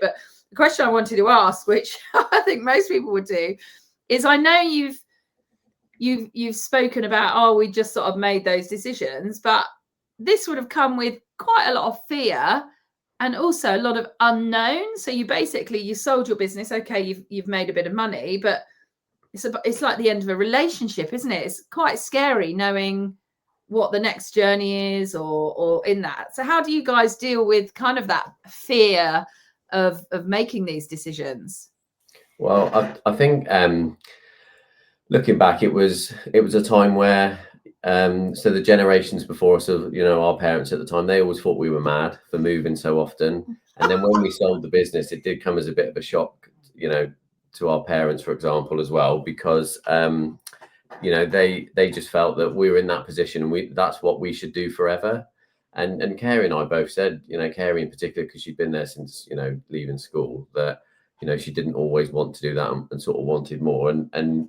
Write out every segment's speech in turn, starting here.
But the question I wanted to ask, which I think most people would do, is I know you've spoken about, oh, we just sort of made those decisions, but this would have come with quite a lot of fear and also a lot of unknown. So you sold your business. Okay, you've made a bit of money, but it's like the end of a relationship, isn't it? It's quite scary knowing what the next journey is or in that. So how do you guys deal with kind of that fear of making these decisions? Well, I think looking back, it was a time where so the generations before us, of our parents at the time, they always thought we were mad for moving so often. And then when we sold the business, it did come as a bit of a shock, to our parents, for example, as well, because they just felt that we were in that position and that's what we should do forever. And Carey and I both said, Carey in particular, because she'd been there since leaving school, that she didn't always want to do that and sort of wanted more. And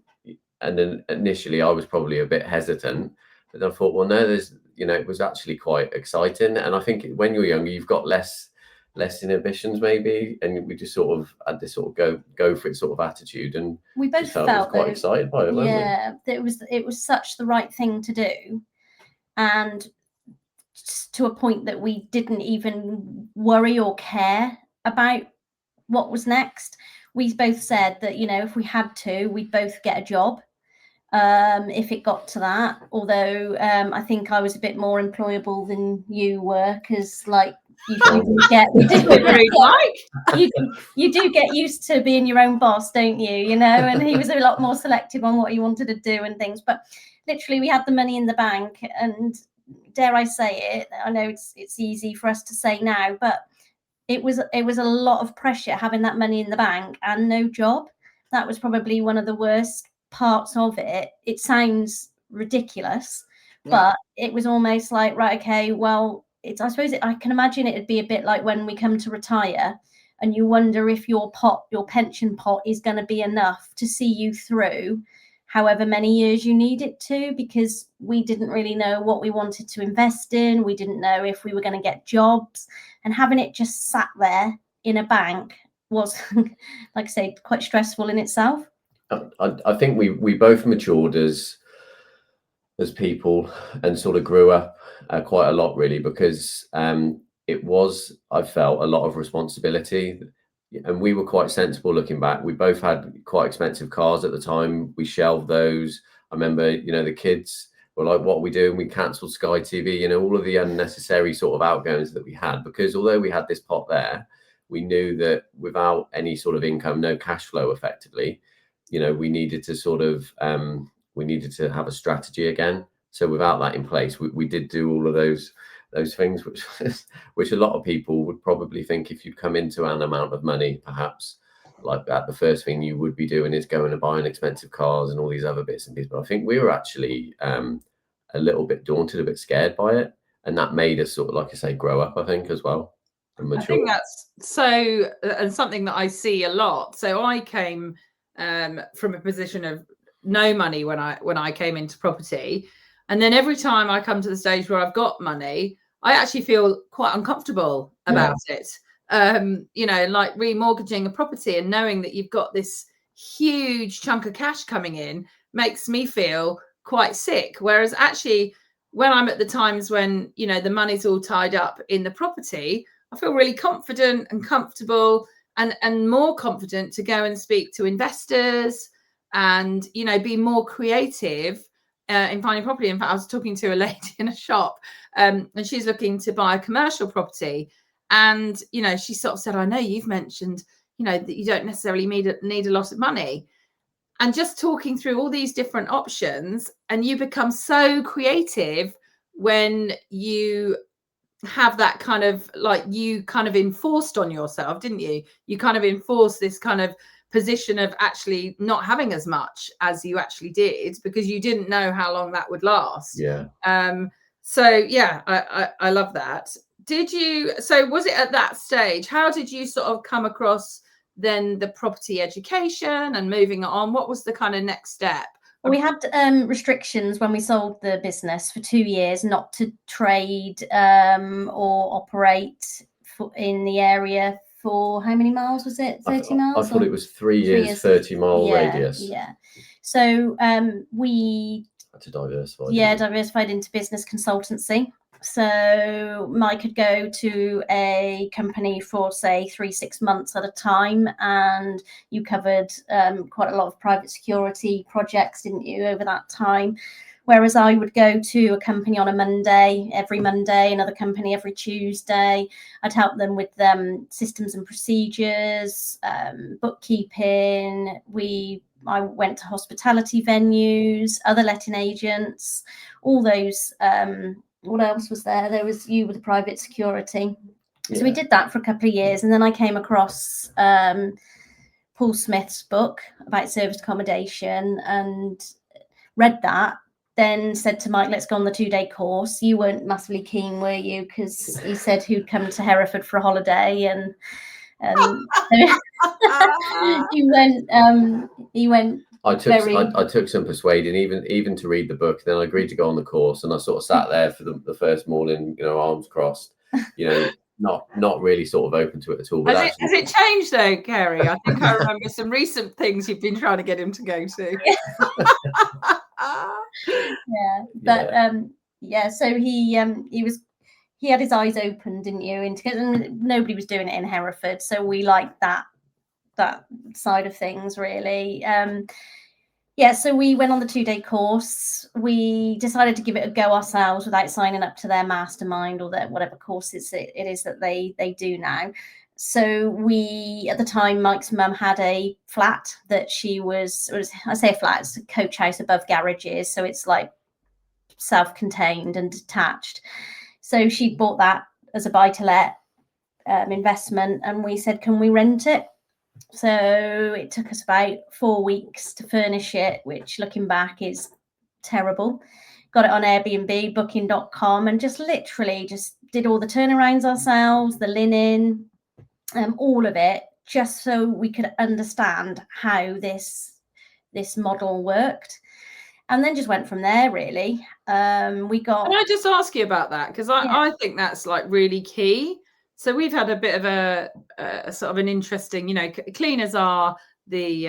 then initially I was probably a bit hesitant, but then I thought, well, no, it was actually quite exciting. And I think when you're younger, you've got less inhibitions maybe, and we just sort of had this sort of go for it sort of attitude, and we both felt quite excited by it. Yeah, it was such the right thing to do, and to a point that we didn't even worry or care about what was next. We both said that if we had to, we'd both get a job if it got to that, although I think I was a bit more employable than you were, because you do get used to being your own boss, don't you? And he was a lot more selective on what he wanted to do and things. But literally, we had the money in the bank, and dare I say it, I know it's easy for us to say now, but it was a lot of pressure having that money in the bank and no job. That was probably one of the worst parts of it. It sounds ridiculous, but it was almost like, right, okay, well, I suppose I can imagine it'd be a bit like when we come to retire and you wonder if your pension pot is going to be enough to see you through however many years you need it to, because we didn't really know what we wanted to invest in. We didn't know if we were going to get jobs, and having it just sat there in a bank was, like I say, quite stressful in itself. I think we both matured as people and sort of grew up quite a lot, really, because it was, I felt, a lot of responsibility. And we were quite sensible looking back. We both had quite expensive cars at the time. We shelved those. I remember, the kids were like, what are we doing? We cancelled Sky TV, all of the unnecessary sort of outgoings that we had, because although we had this pot there, we knew that without any sort of income, no cash flow effectively, we needed to sort of, we needed to have a strategy again. So without that in place, we did do all of those things, which a lot of people would probably think, if you'd come into an amount of money, perhaps like that, the first thing you would be doing is going and buying expensive cars and all these other bits and pieces. But I think we were actually a little bit daunted, a bit scared by it, and that made us sort of, like I say, grow up, I think, as well, and mature. I think that's so, and something that I see a lot. So I came from a position of no money when I came into property. And then every time I come to the stage where I've got money, I actually feel quite uncomfortable about it. Like remortgaging a property and knowing that you've got this huge chunk of cash coming in makes me feel quite sick. Whereas actually, when I'm at the times when, the money's all tied up in the property, I feel really confident and comfortable and more confident to go and speak to investors and, be more creative in finding property. In fact, I was talking to a lady in a shop and she's looking to buy a commercial property. And, she sort of said, I know you've mentioned, that you don't necessarily need a lot of money. And just talking through all these different options, and you become so creative when you have that kind of, like, you kind of enforced on yourself, didn't you? You kind of enforced this kind of position of actually not having as much as you actually did, because you didn't know how long that would last. I love that. So was it at that stage, how did you sort of come across then the property education and moving on? What was the kind of next step? We had restrictions when we sold the business for 2 years, not to trade or operate in the area for how many miles was it? 30 I miles? thought it was 3 years, 30-mile radius. Yeah. So we Had to diversify. diversified into business consultancy. So Mike could go to a company for say 3-6 months at a time, and you covered quite a lot of private security projects, didn't you, over that time? Whereas I would go to a company on a Monday, every Monday, another company every Tuesday. I'd help them with systems and procedures, bookkeeping. I went to hospitality venues, other letting agents, all those. What else was there? There was you with the private security. So we did that for a couple of years, and then I came across Paul Smith's book about serviced accommodation and read that. Then said to Mike, let's go on the 2-day course. You weren't massively keen, were you? Because he said he'd come to Hereford for a holiday, and he went. I took some persuading, even to read the book. Then I agreed to go on the course, and I sort of sat there for the first morning, arms crossed, not really sort of open to it at all. But has it changed though, Carey? I think I remember some recent things you've been trying to get him to go to. So he had his eyes open, didn't you? And nobody was doing it in Hereford, so we liked that side of things really. So we went on the 2-day course. We decided to give it a go ourselves without signing up to their mastermind or whatever courses it is that they do now. So at the time, Mike's mum had a flat that I say a flat, it's a coach house above garages. So it's like self-contained and detached. So she bought that as a buy-to-let investment, and we said, can we rent it? So it took us about 4 weeks to furnish it, which looking back is terrible. Got it on Airbnb, booking.com, and just literally just did all the turnarounds ourselves, the linen, all of it, just so we could understand how this model worked. And then just went from there, really. Can I just ask you about that? Because I think that's like really key. So we've had a bit of a sort of an interesting, cleaners are the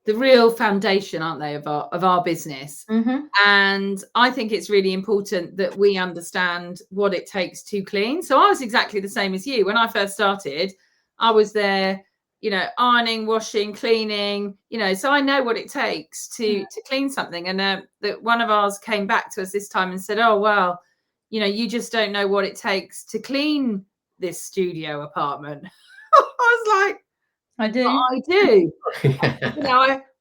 real foundation, aren't they, of our business? Mm-hmm. And I think it's really important that we understand what it takes to clean. So I was exactly the same as you. When I first started, I was there, ironing, washing, cleaning, so I know what it takes to clean something. And that one of ours came back to us this time and said, oh, well, you just don't know what it takes to clean this studio apartment. I was like, I do. I do.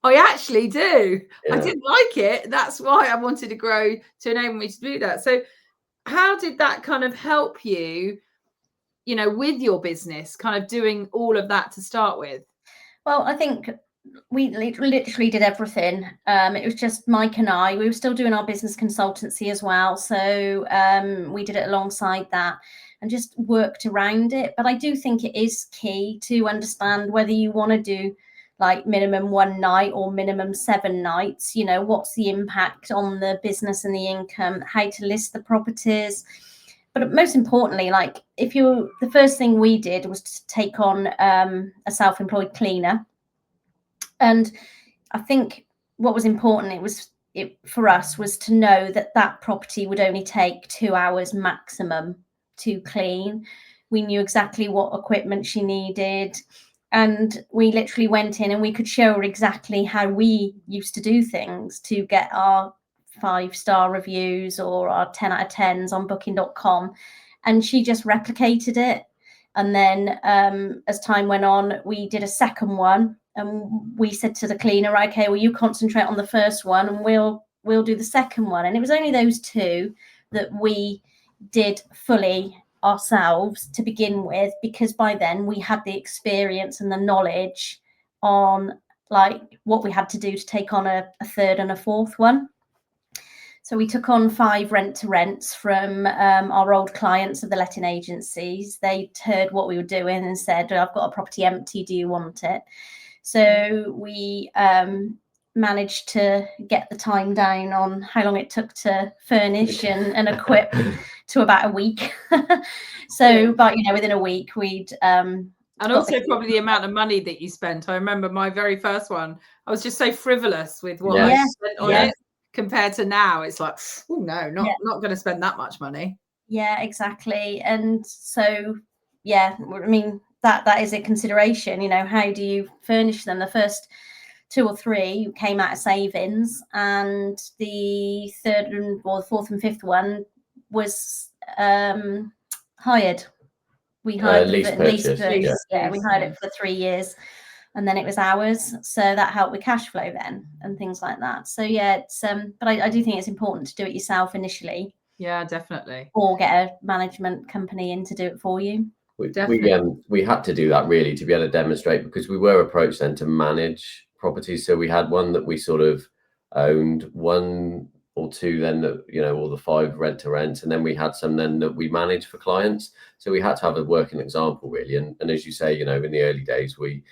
I actually do. Yeah. I didn't like it. That's why I wanted to grow to enable me to do that. So how did that kind of help you, with your business, kind of doing all of that to start with? Well, I think we literally did everything. It was just Mike and I. We were still doing our business consultancy as well. So we did it alongside that and just worked around it. But I do think it is key to understand whether you want to do like minimum 1 night or minimum 7 nights, what's the impact on the business and the income, how to list the properties. But most importantly, the first thing we did was to take on a self-employed cleaner. And I think what was important, for us was to know that property would only take 2 hours maximum to clean. We knew exactly what equipment she needed. And we literally went in and we could show her exactly how we used to do things to get our 5-star reviews or our 10 out of 10s on booking.com. And she just replicated it. And then as time went on, we did a second one. And we said to the cleaner, okay, well, you concentrate on the first one and we'll do the second one. And it was only those 2 that we did fully ourselves to begin with, because by then we had the experience and the knowledge on what we had to do to take on a third and a fourth one. So we took on 5 rent-to-rents from our old clients of the letting agencies. They heard what we were doing and said, I've got a property empty, do you want it? So we managed to get the time down on how long it took to furnish and equip to about a week. So, but within a week we'd and also probably the amount of money that you spent. I remember my very first one, I was just so frivolous with what I spent on it compared to now. It's like, oh no, not going to spend that much money. Yeah, exactly. And so, I mean, that is a consideration. How do you furnish them? The first 2 or 3 came out of savings, and the third or the fourth and fifth one was hired. We hired lease purchase. We hired it for 3 years, and then it was ours. So that helped with cash flow then and things like that. So it's but I do think it's important to do it yourself initially. Yeah, definitely. Or get a management company in to do it for you. We had to do that really to be able to demonstrate, because we were approached then to manage properties. So we had one that we sort of owned, 1 or 2 then that, all the 5 rent to rent, and then we had some then that we managed for clients. So we had to have a working example really. And as you say, in the early days we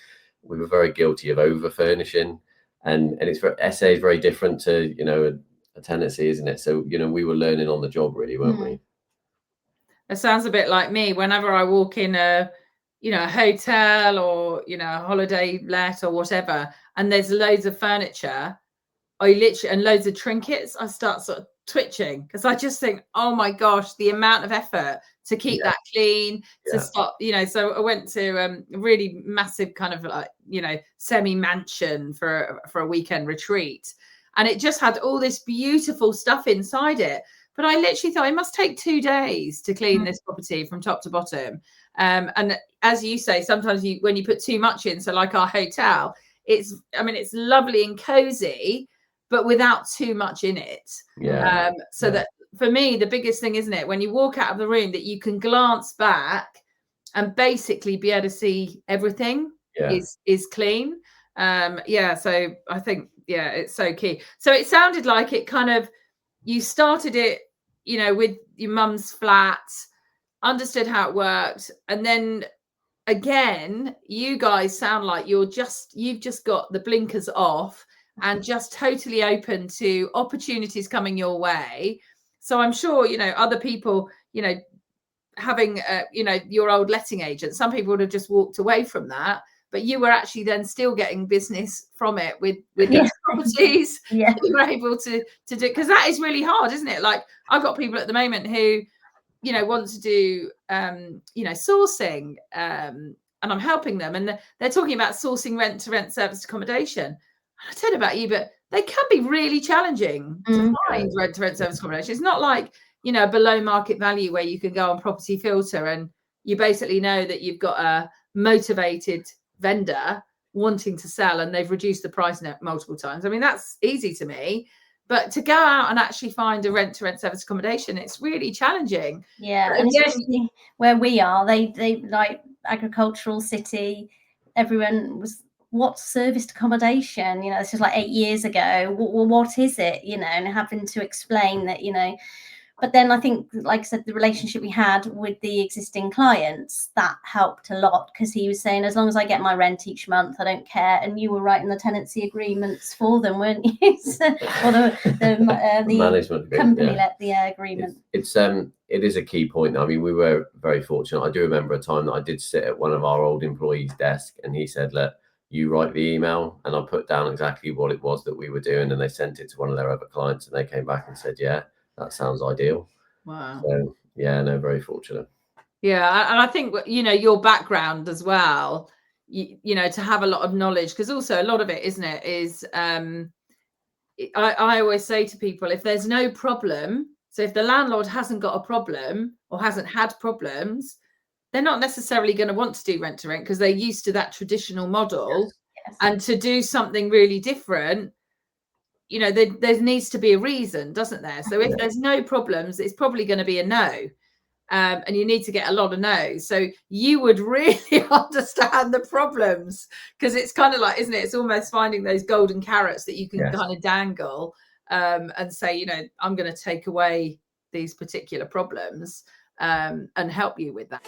were very guilty of over furnishing, and it's SA is very different to a tenancy, isn't it? So we were learning on the job really, weren't we? It sounds a bit like me. Whenever I walk in a hotel or a holiday let or whatever, and there's loads of furniture, and loads of trinkets, I start sort of twitching, because I just think, oh my gosh, the amount of effort to keep that clean, to stop, so I went to a really massive kind of like, semi mansion for a weekend retreat, and it just had all this beautiful stuff inside it. But I literally thought it must take 2 days to clean this property from top to bottom. And as you say, sometimes when you put too much in, so like our hotel, it's lovely and cozy, but without too much in it. That for me, the biggest thing, isn't it, when you walk out of the room, that you can glance back and basically be able to see everything is clean. So I think, it's so key. So it sounded like it kind of, you started it, with your mum's flat, understood how it worked, and then again, you guys sound like you've just got the blinkers off and just totally open to opportunities coming your way. So I'm sure, other people, having, your old letting agent, some people would have just walked away from that, but you were actually then still getting business from it with those properties. You were able to do, because that is really hard, isn't it? Like, I've got people at the moment who, want to do, sourcing, and I'm helping them, and they're talking about sourcing rent to rent service accommodation. I don't know about you, but they can be really challenging to find rent to rent service accommodation. It's not like, below market value where you can go on Property Filter and you basically know that you've got a motivated vendor wanting to sell and they've reduced the price multiple times. I mean, that's easy to me, but to go out and actually find a rent to rent service accommodation, it's really challenging. And especially where we are, they like agricultural city, everyone was, what's serviced accommodation? This is like 8 years ago. Well, what is it? And having to explain that, But then I think, like I said, the relationship we had with the existing clients, that helped a lot, because he was saying, as long as I get my rent each month, I don't care. And you were writing the tenancy agreements for them, weren't you? Or the management company let the agreement. It is a key point. I mean, we were very fortunate. I do remember a time that I did sit at one of our old employees' desk, and he said, look, you write the email, and I put down exactly what it was that we were doing, and they sent it to one of their other clients, and they came back and said, yeah, that sounds ideal. Wow. So very fortunate. Yeah, and I think, your background as well, to have a lot of knowledge, because also a lot of it, isn't it, is I always say to people, if there's no problem, so if the landlord hasn't got a problem or hasn't had problems, they're not necessarily going to want to do rent to rent, because they're used to that traditional model. Yes. And to do something really different, there needs to be a reason, doesn't there? So if there's no problems, it's probably going to be a no. And you need to get a lot of no's. So you would really understand the problems, because it's kind of like, isn't it? It's almost finding those golden carrots that you can kind of dangle, and say, I'm going to take away these particular problems, and help you with that.